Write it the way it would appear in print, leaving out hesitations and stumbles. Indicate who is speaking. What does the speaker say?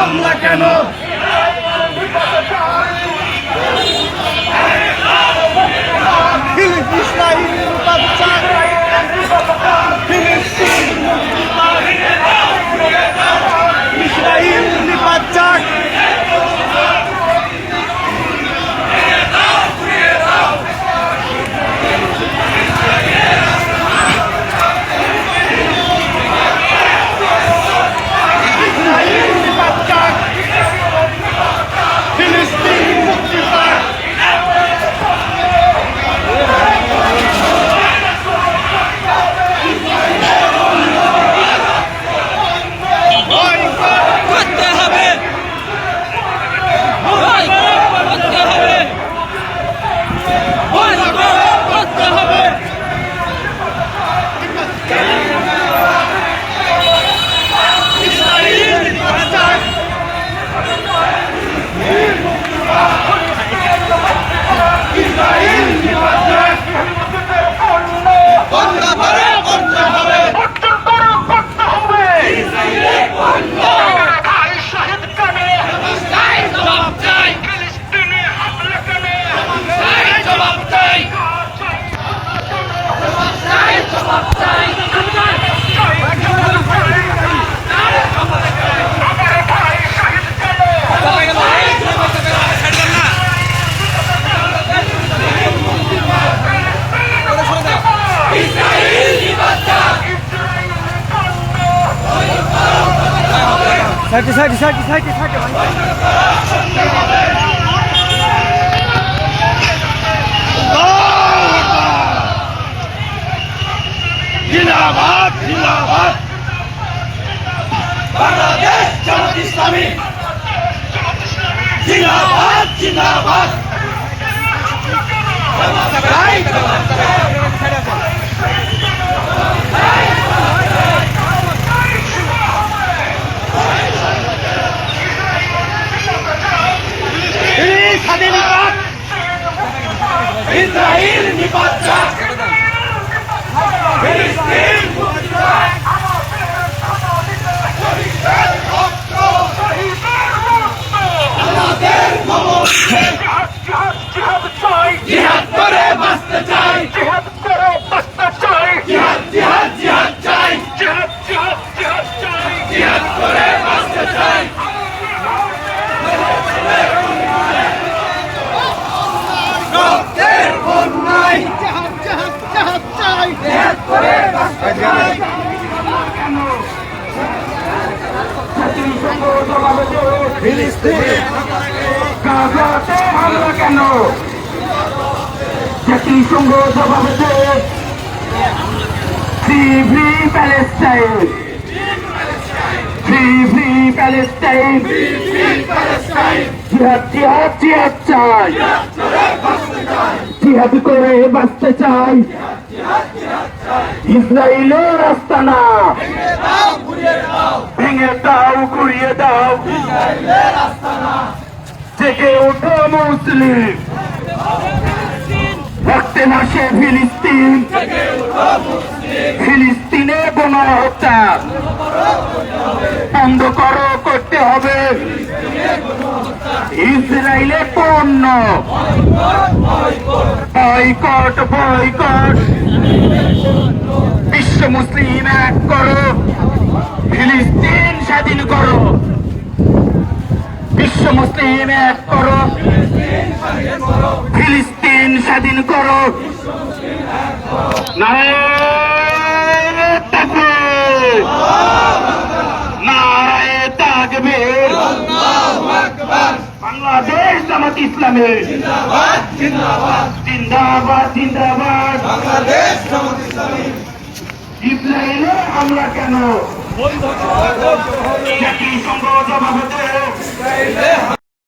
Speaker 1: হামলা কেন? ইসরায়েলের বাচ্চা ইসরায়েলের বাচ্চা সাইডে সাইডে সাইডে সাইডে সাইডে জিন্দাবাদ জিন্দাবাদ বাংলাদেশ জামাত ইসলামী জিন্দাবাদ জিন্দাবাদ ইসরায়েল নিপাত ফিলিস্তিন মুক্তিবাদ আমাদের খবর জিহাদ করে বাঁচতে চাই জিহাদ করে বাঁচতে চাই জিহাদ জিহাদ জিহাদ চাই জিহাদ জিহাদ জিহাদ চাই জিহাদ করে বাঁচতে চাই গাজাতে হামলা কেন? জাতিসংঘ জবাব দেয় free free Palestine free free Palestine জিহাদ জিহাদ জিহাদ চাই জিহাদ করে বাঁচতে চাই ইসরায়েলের আস্তানা ভেঙে দাও ঘুরিয়ে দাও জেগে ওঠো মুসলিম রক্তে ভাসে ফিলিস্তিন ফিলিস্তিনে গণহত্যা বন্ধ করো করতে হবে ইসরায়েলের পণ্য বয়কট বয়কট বিশ্ব মুসলিম এক করো ফিলিস্তিন স্বাধীন করো বিশ্ব মুসলিম এক করো ফিলিস্তিন স্বাধীন করো নারায়ে তাকবীর নারায়ে তাকবীর বাংলাদেশ জামাত ইসলামী জিন্দাবাদ জিন্দাবাদ জিন্দাবাদ জিন্দাবাদ বাংলাদেশ জামাত ইসলামী ইসরায়েলে হামলা কেন? জাতিসংঘ জবাব দেয়